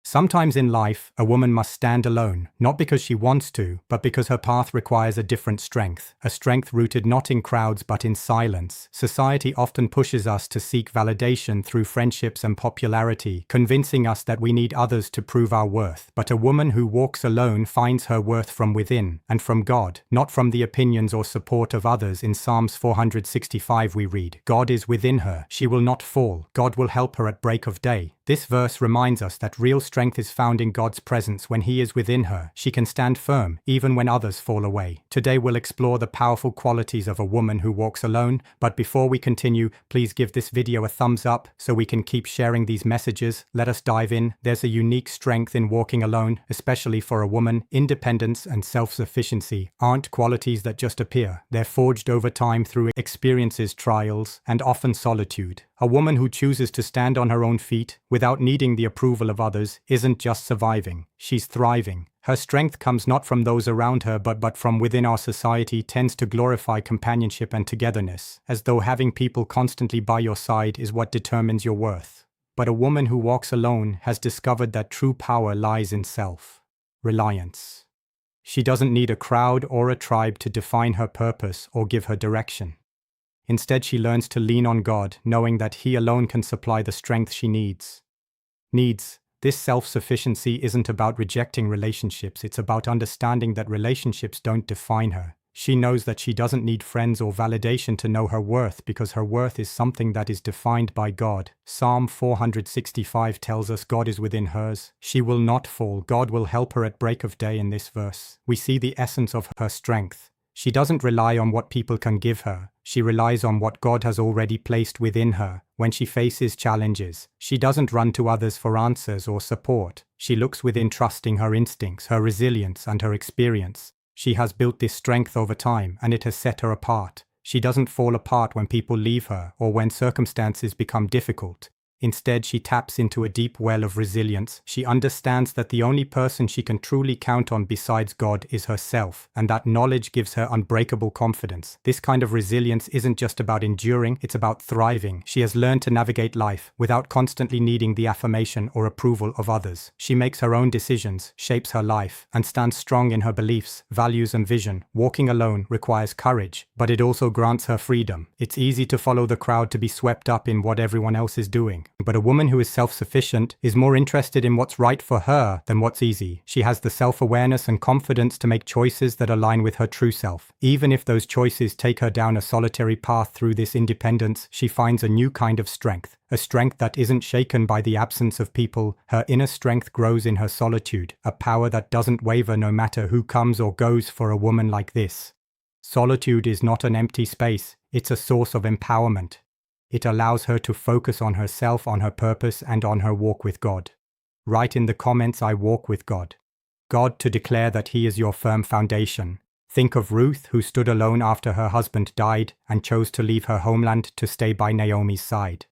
Sometimes in life, a woman must stand alone, not because she wants to, but because her path requires a different strength, a strength rooted not in crowds but in silence. Society often pushes us to seek validation through friendships and popularity, convincing us that we need others to prove our worth. But a woman who walks alone finds her worth from within, and from God, not from the opinions or support of others. In Psalms 465 we read, "God is within her, she will not fall, God will help her at break of day." This verse reminds us that real strength is found in God's presence. When He is within her, she can stand firm, even when others fall away. Today we'll explore the powerful qualities of a woman who walks alone, but before we continue, please give this video a thumbs up so we can keep sharing these messages. Let us dive in. There's a unique strength in walking alone, especially for a woman. Independence and self-sufficiency aren't qualities that just appear. They're forged over time through experiences, trials, and often solitude. A woman who chooses to stand on her own feet, without needing the approval of others, isn't just surviving, she's thriving. Her strength comes not from those around her but from within. Our society tends to glorify companionship and togetherness, as though having people constantly by your side is what determines your worth. But a woman who walks alone has discovered that true power lies in self-reliance. She doesn't need a crowd or a tribe to define her purpose or give her direction. Instead, she learns to lean on God, knowing that He alone can supply the strength she needs. This self-sufficiency isn't about rejecting relationships, it's about understanding that relationships don't define her. She knows that she doesn't need friends or validation to know her worth, because her worth is something that is defined by God. Psalm 465 tells us God is within hers. She will not fall. God will help her at break of day. In this verse, we see the essence of her strength. She doesn't rely on what people can give her. She relies on what God has already placed within her. When she faces challenges, she doesn't run to others for answers or support. She looks within, trusting her instincts, her resilience, and her experience. She has built this strength over time, and it has set her apart. She doesn't fall apart when people leave her or when circumstances become difficult. Instead, she taps into a deep well of resilience. She understands that the only person she can truly count on besides God is herself, and that knowledge gives her unbreakable confidence. This kind of resilience isn't just about enduring, it's about thriving. She has learned to navigate life without constantly needing the affirmation or approval of others. She makes her own decisions, shapes her life, and stands strong in her beliefs, values, and vision. Walking alone requires courage, but it also grants her freedom. It's easy to follow the crowd, to be swept up in what everyone else is doing. But a woman who is self-sufficient is more interested in what's right for her than what's easy. She has the self-awareness and confidence to make choices that align with her true self. Even if those choices take her down a solitary path. Through this independence, she finds a new kind of strength. A strength that isn't shaken by the absence of people. Her inner strength grows in her solitude, a power that doesn't waver no matter who comes or goes. For a woman like this, solitude is not an empty space, it's a source of empowerment. It allows her to focus on herself, on her purpose, and on her walk with God. Write in the comments, "I walk with God." God, to declare that He is your firm foundation. Think of Ruth, who stood alone after her husband died and chose to leave her homeland to stay by Naomi's side.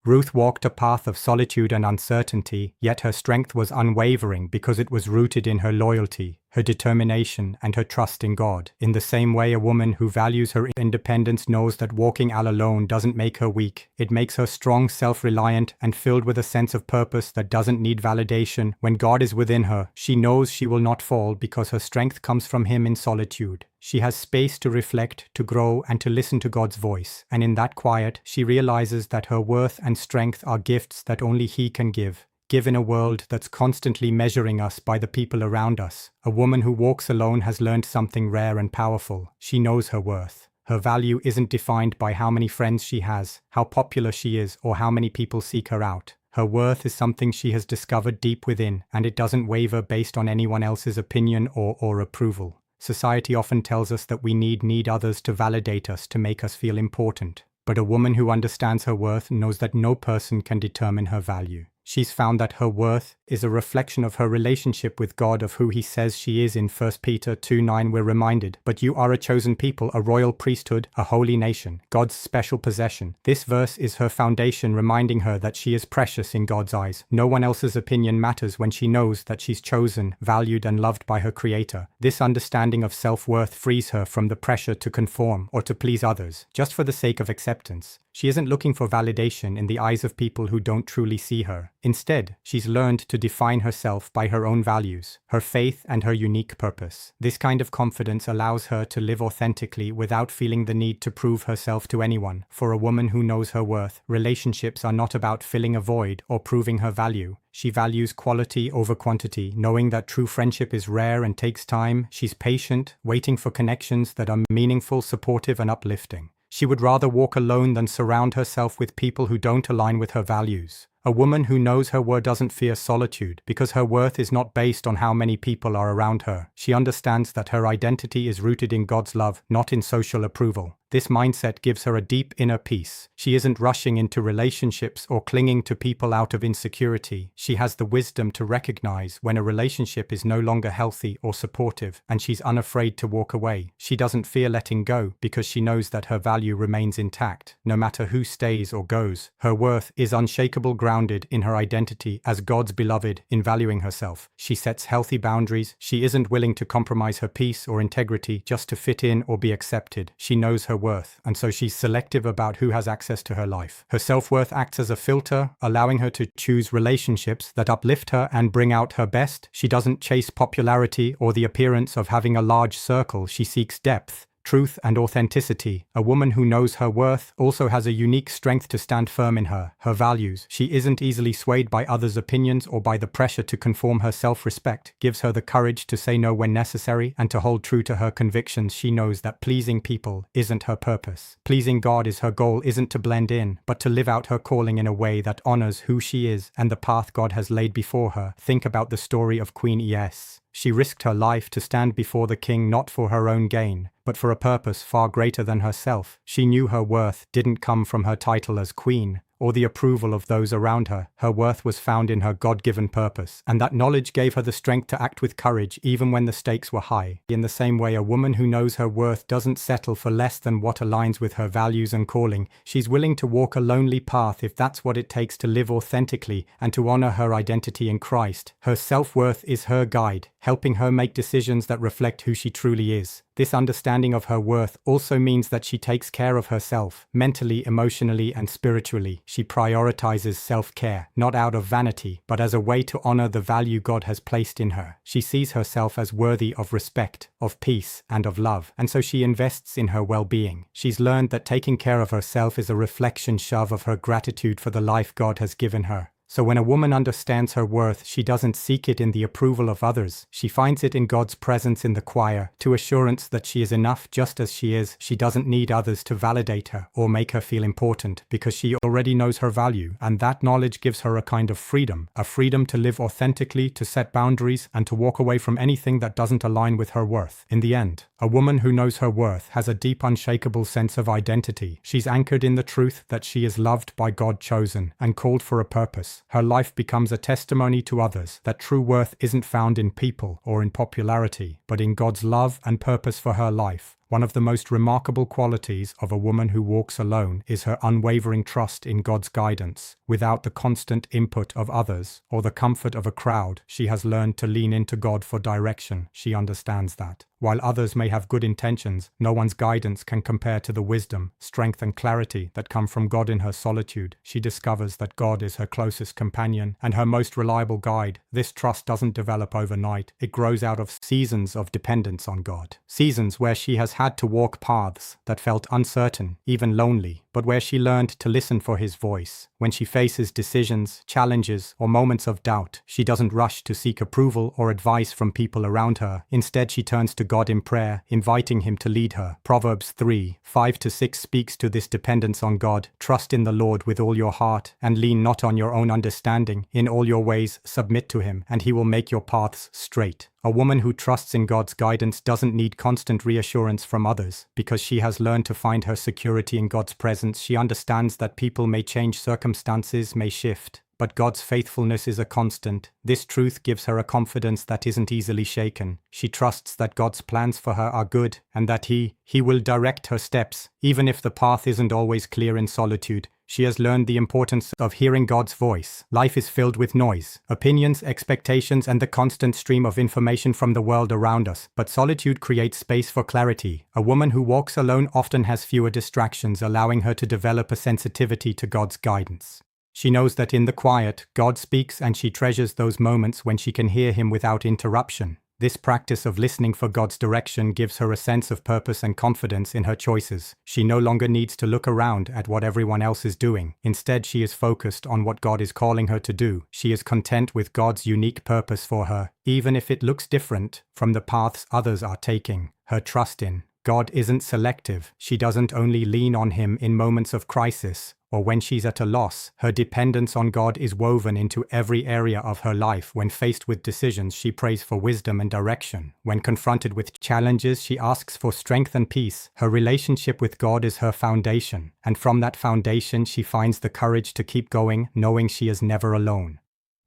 Ruth walked a path of solitude and uncertainty, yet her strength was unwavering because it was rooted in her loyalty, her determination, and her trust in God. In the same way, a woman who values her independence knows that walking alone doesn't make her weak. It makes her strong, self-reliant, and filled with a sense of purpose that doesn't need validation. When God is within her, she knows she will not fall because her strength comes from Him. In solitude, she has space to reflect, to grow, and to listen to God's voice. And in that quiet, she realizes that her worth and strength are gifts that only He can give. In a world that's constantly measuring us by the people around us, a woman who walks alone has learned something rare and powerful. She knows her worth. Her value isn't defined by how many friends she has, how popular she is, or how many people seek her out. Her worth is something she has discovered deep within, and it doesn't waver based on anyone else's opinion or approval. Society often tells us that we need others to validate us, to make us feel important. But a woman who understands her worth knows that no person can determine her value. She's found that her worth is a reflection of her relationship with God, of who He says she is. In 1 Peter 2:9 we're reminded, "But you are a chosen people, a royal priesthood, a holy nation, God's special possession." This verse is her foundation, reminding her that she is precious in God's eyes. No one else's opinion matters when she knows that she's chosen, valued, and loved by her Creator. This understanding of self-worth frees her from the pressure to conform or to please others, just for the sake of acceptance. She isn't looking for validation in the eyes of people who don't truly see her. Instead, she's learned to define herself by her own values, her faith, and her unique purpose. This kind of confidence allows her to live authentically without feeling the need to prove herself to anyone. For a woman who knows her worth, relationships are not about filling a void or proving her value. She values quality over quantity, knowing that true friendship is rare and takes time. She's patient, waiting for connections that are meaningful, supportive, and uplifting. She would rather walk alone than surround herself with people who don't align with her values. A woman who knows her worth doesn't fear solitude because her worth is not based on how many people are around her. She understands that her identity is rooted in God's love, not in social approval. This mindset gives her a deep inner peace. She isn't rushing into relationships or clinging to people out of insecurity. She has the wisdom to recognize when a relationship is no longer healthy or supportive, and she's unafraid to walk away. She doesn't fear letting go because she knows that her value remains intact, no matter who stays or goes. Her worth is unshakable, grounded in her identity as God's beloved. In valuing herself, she sets healthy boundaries. She isn't willing to compromise her peace or integrity just to fit in or be accepted. She knows her worth, and so she's selective about who has access to her life. Her self-worth acts as a filter, allowing her to choose relationships that uplift her and bring out her best. She doesn't chase popularity or the appearance of having a large circle. She seeks depth, truth, and authenticity. A woman who knows her worth also has a unique strength to stand firm in her values. She isn't easily swayed by others' opinions or by the pressure to conform. Her self-respect gives her the courage to say no when necessary and to hold true to her convictions. She knows that pleasing people isn't her purpose. Pleasing God is her goal, isn't to blend in, but to live out her calling in a way that honors who she is and the path God has laid before her. Think about the story of Queen Es. She risked her life to stand before the king not for her own gain, but for a purpose far greater than herself. She knew her worth didn't come from her title as queen or the approval of those around her. Her worth was found in her God-given purpose, and that knowledge gave her the strength to act with courage even when the stakes were high. In the same way, a woman who knows her worth doesn't settle for less than what aligns with her values and calling. She's willing to walk a lonely path if that's what it takes to live authentically and to honor her identity in Christ. Her self-worth is her guide, helping her make decisions that reflect who she truly is. This understanding of her worth also means that she takes care of herself, mentally, emotionally, and spiritually. She prioritizes self-care, not out of vanity, but as a way to honor the value God has placed in her. She sees herself as worthy of respect, of peace, and of love, and so she invests in her well-being. She's learned that taking care of herself is a reflection of her gratitude for the life God has given her. So when a woman understands her worth, she doesn't seek it in the approval of others. She finds it in God's presence in the choir, to assurance that she is enough just as she is. She doesn't need others to validate her or make her feel important because she already knows her value, and that knowledge gives her a kind of freedom, a freedom to live authentically, to set boundaries, and to walk away from anything that doesn't align with her worth. In the end, a woman who knows her worth has a deep, unshakable sense of identity. She's anchored in the truth that she is loved by God, chosen, and called for a purpose. Her life becomes a testimony to others that true worth isn't found in people or in popularity, but in God's love and purpose for her life. One of the most remarkable qualities of a woman who walks alone is her unwavering trust in God's guidance. Without the constant input of others or the comfort of a crowd, she has learned to lean into God for direction. She understands that while others may have good intentions, no one's guidance can compare to the wisdom, strength, and clarity that come from God. In her solitude, she discovers that God is her closest companion and her most reliable guide. This trust doesn't develop overnight. It grows out of seasons of dependence on God. Seasons where she has had to walk paths that felt uncertain, even lonely, but where she learned to listen for His voice. When she faces decisions, challenges, or moments of doubt, she doesn't rush to seek approval or advice from people around her. Instead, she turns to God in prayer, inviting Him to lead her. Proverbs 3:5-6 speaks to this dependence on God. Trust in the Lord with all your heart, and lean not on your own understanding. In all your ways submit to Him, and He will make your paths straight. A woman who trusts in God's guidance doesn't need constant reassurance from others, because she has learned to find her security in God's presence. She understands that people may change, circumstances may shift, but God's faithfulness is a constant. This truth gives her a confidence that isn't easily shaken. She trusts that God's plans for her are good, and that He will direct her steps. Even if the path isn't always clear in solitude, She has learned the importance of hearing God's voice. Life is filled with noise, opinions, expectations, and the constant stream of information from the world around us, but solitude creates space for clarity. A woman who walks alone often has fewer distractions, allowing her to develop a sensitivity to God's guidance. She knows that in the quiet, God speaks, and she treasures those moments when she can hear Him without interruption. This practice of listening for God's direction gives her a sense of purpose and confidence in her choices. She no longer needs to look around at what everyone else is doing. Instead, she is focused on what God is calling her to do. She is content with God's unique purpose for her, even if it looks different from the paths others are taking. Her trust in God isn't selective. She doesn't only lean on Him in moments of crisis or when she's at a loss. Her dependence on God is woven into every area of her life. When faced with decisions, she prays for wisdom and direction. When confronted with challenges, she asks for strength and peace. Her relationship with God is her foundation, and from that foundation, she finds the courage to keep going, knowing she is never alone.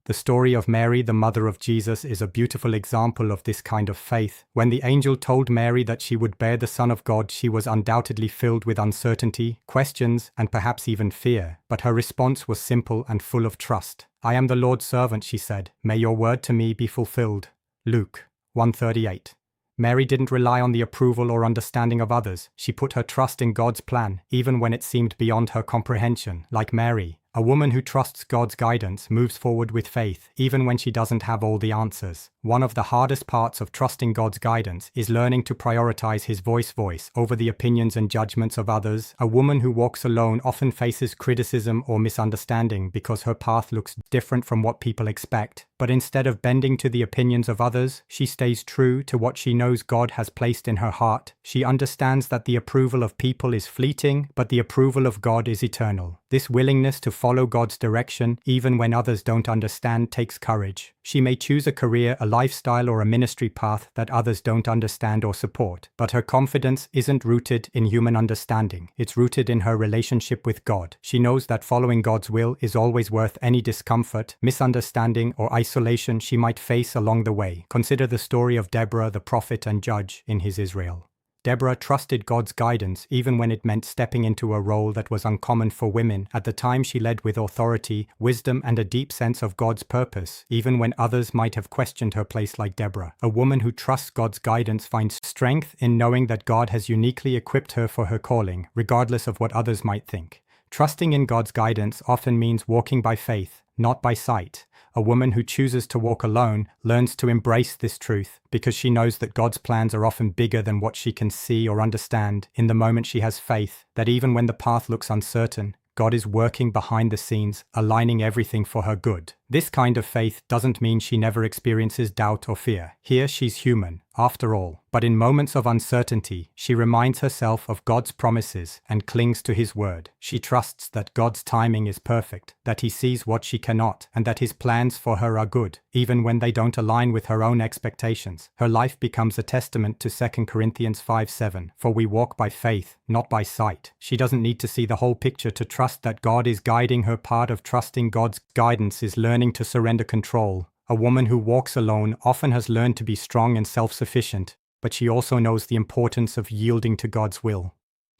The story of Mary, the mother of Jesus, is a beautiful example of this kind of faith. When the angel told Mary that she would bear the Son of God, she was undoubtedly filled with uncertainty, questions, and perhaps even fear. But her response was simple and full of trust. "I am the Lord's servant," she said. "May your word to me be fulfilled." Luke 1:38. Mary didn't rely on the approval or understanding of others. She put her trust in God's plan, even when it seemed beyond her comprehension. Like Mary, a woman who trusts God's guidance moves forward with faith, even when she doesn't have all the answers. One of the hardest parts of trusting God's guidance is learning to prioritize His voice over the opinions and judgments of others. A woman who walks alone often faces criticism or misunderstanding because her path looks different from what people expect. But instead of bending to the opinions of others, she stays true to what she knows God has placed in her heart. She understands that the approval of people is fleeting, but the approval of God is eternal. This willingness to follow God's direction, even when others don't understand, takes courage. She may choose a career, a lifestyle, or a ministry path that others don't understand or support, but her confidence isn't rooted in human understanding. It's rooted in her relationship with God. She knows that following God's will is always worth any discomfort, misunderstanding, or isolation she might face along the way. Consider the story of Deborah, the prophet and judge in his Israel. Deborah trusted God's guidance even when it meant stepping into a role that was uncommon for women. At the time, she led with authority, wisdom, and a deep sense of God's purpose, even when others might have questioned her place. Like Deborah, a woman who trusts God's guidance finds strength in knowing that God has uniquely equipped her for her calling, regardless of what others might think. Trusting in God's guidance often means walking by faith, not by sight. A woman who chooses to walk alone learns to embrace this truth because she knows that God's plans are often bigger than what she can see or understand. In the moment, she has faith that even when the path looks uncertain, God is working behind the scenes, aligning everything for her good. This kind of faith doesn't mean she never experiences doubt or fear. Here, she's human, after all. But in moments of uncertainty, she reminds herself of God's promises and clings to His word. She trusts that God's timing is perfect, that He sees what she cannot, and that His plans for her are good, even when they don't align with her own expectations. Her life becomes a testament to 2 Corinthians 5:7, "For we walk by faith, not by sight." She doesn't need to see the whole picture to trust that God is guiding her. Part of trusting God's guidance is learning to surrender control. A woman who walks alone often has learned to be strong and self-sufficient, but she also knows the importance of yielding to God's will.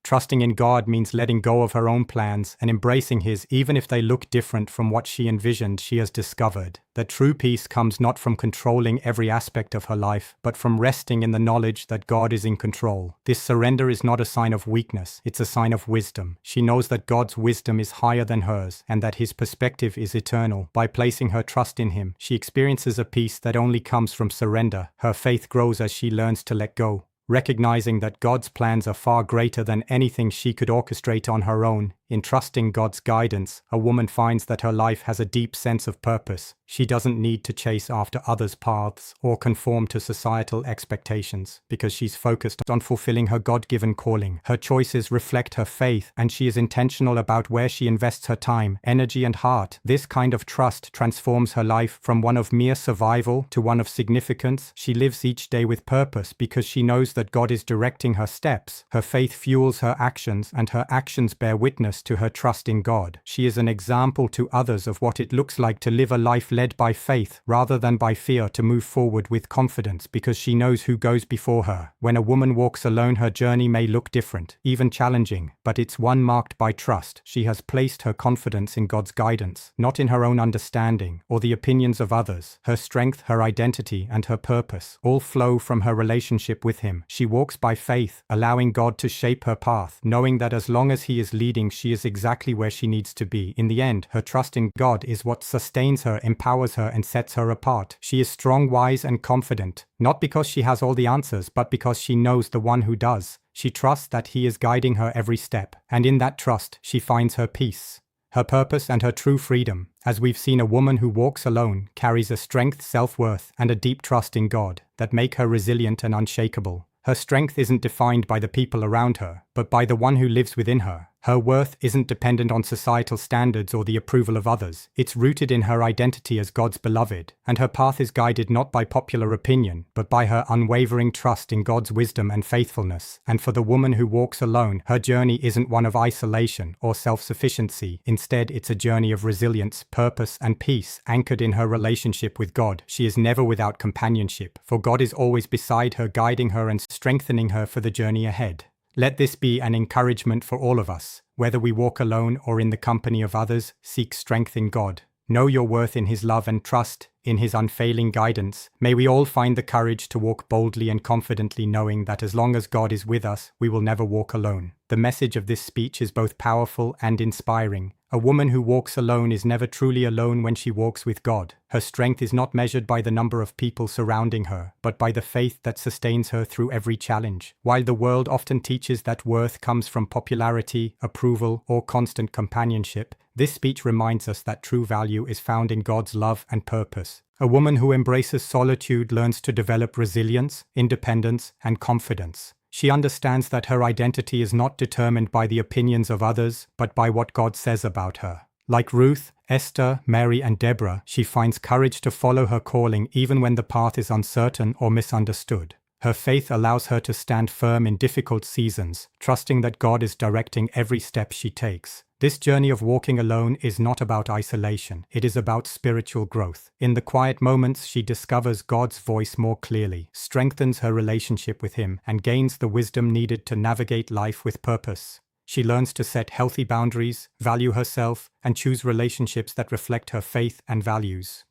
Trusting in God means letting go of her own plans and embracing His, even if they look different from what she envisioned. She has discovered that true peace comes not from controlling every aspect of her life, but from resting in the knowledge that God is in control. This surrender is not a sign of weakness, it's a sign of wisdom. She knows that God's wisdom is higher than hers, and that His perspective is eternal. By placing her trust in Him, she experiences a peace that only comes from surrender. Her faith grows as she learns to let go, recognizing that God's plans are far greater than anything she could orchestrate on her own. In trusting God's guidance, a woman finds that her life has a deep sense of purpose. She doesn't need to chase after others' paths or conform to societal expectations, because she's focused on fulfilling her God-given calling. Her choices reflect her faith, and she is intentional about where she invests her time, energy, and heart. This kind of trust transforms her life from one of mere survival to one of significance. She lives each day with purpose because she knows that God is directing her steps. Her faith fuels her actions, and her actions bear witness contrast to her trust in God. She is an example to others of what it looks like to live a life led by faith rather than by fear, to move forward with confidence because she knows who goes before her. When a woman walks alone, her journey may look different, even challenging, but it's one marked by trust. She has placed her confidence in God's guidance, not in her own understanding or the opinions of others. Her strength, her identity, and her purpose all flow from her relationship with Him. She walks by faith, allowing God to shape her path, knowing that as long as He is leading, she is exactly where she needs to be. In the end, her trust in God is what sustains her, empowers her, and sets her apart. She is strong, wise, and confident, not because she has all the answers, but because she knows the one who does. She trusts that He is guiding her every step, and in that trust, she finds her peace, her purpose, and her true freedom. As we've seen, a woman who walks alone carries a strength, self-worth, and a deep trust in God that make her resilient and unshakable. Her strength isn't defined by the people around her, but by the one who lives within her. Her worth isn't dependent on societal standards or the approval of others. It's rooted in her identity as God's beloved, and her path is guided not by popular opinion, but by her unwavering trust in God's wisdom and faithfulness. And for the woman who walks alone, her journey isn't one of isolation or self-sufficiency. Instead, it's a journey of resilience, purpose, and peace, anchored in her relationship with God. She is never without companionship, for God is always beside her, guiding her and strengthening her for the journey ahead. Let this be an encouragement for all of us. Whether we walk alone or in the company of others, seek strength in God. Know your worth in His love and trust in His unfailing guidance. May we all find the courage to walk boldly and confidently, knowing that as long as God is with us, we will never walk alone. The message of this speech is both powerful and inspiring. A woman who walks alone is never truly alone when she walks with God. Her strength is not measured by the number of people surrounding her, but by the faith that sustains her through every challenge. While the world often teaches that worth comes from popularity, approval, or constant companionship, this speech reminds us that true value is found in God's love and purpose. A woman who embraces solitude learns to develop resilience, independence, and confidence. She understands that her identity is not determined by the opinions of others, but by what God says about her. Like Ruth, Esther, Mary, and Deborah, she finds courage to follow her calling even when the path is uncertain or misunderstood. Her faith allows her to stand firm in difficult seasons, trusting that God is directing every step she takes. This journey of walking alone is not about isolation, it is about spiritual growth. In the quiet moments, she discovers God's voice more clearly, strengthens her relationship with Him, and gains the wisdom needed to navigate life with purpose. She learns to set healthy boundaries, value herself, and choose relationships that reflect her faith and values.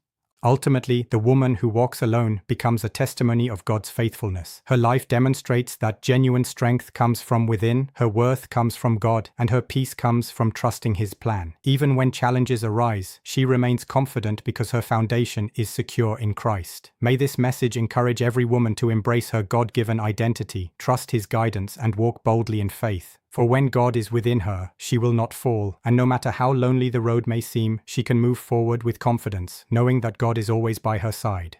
Ultimately, the woman who walks alone becomes a testimony of God's faithfulness. Her life demonstrates that genuine strength comes from within, her worth comes from God, and her peace comes from trusting His plan. Even when challenges arise, she remains confident because her foundation is secure in Christ. May this message encourage every woman to embrace her God-given identity, trust His guidance, and walk boldly in faith. For when God is within her, she will not fall, and no matter how lonely the road may seem, she can move forward with confidence, knowing that God is always by her side.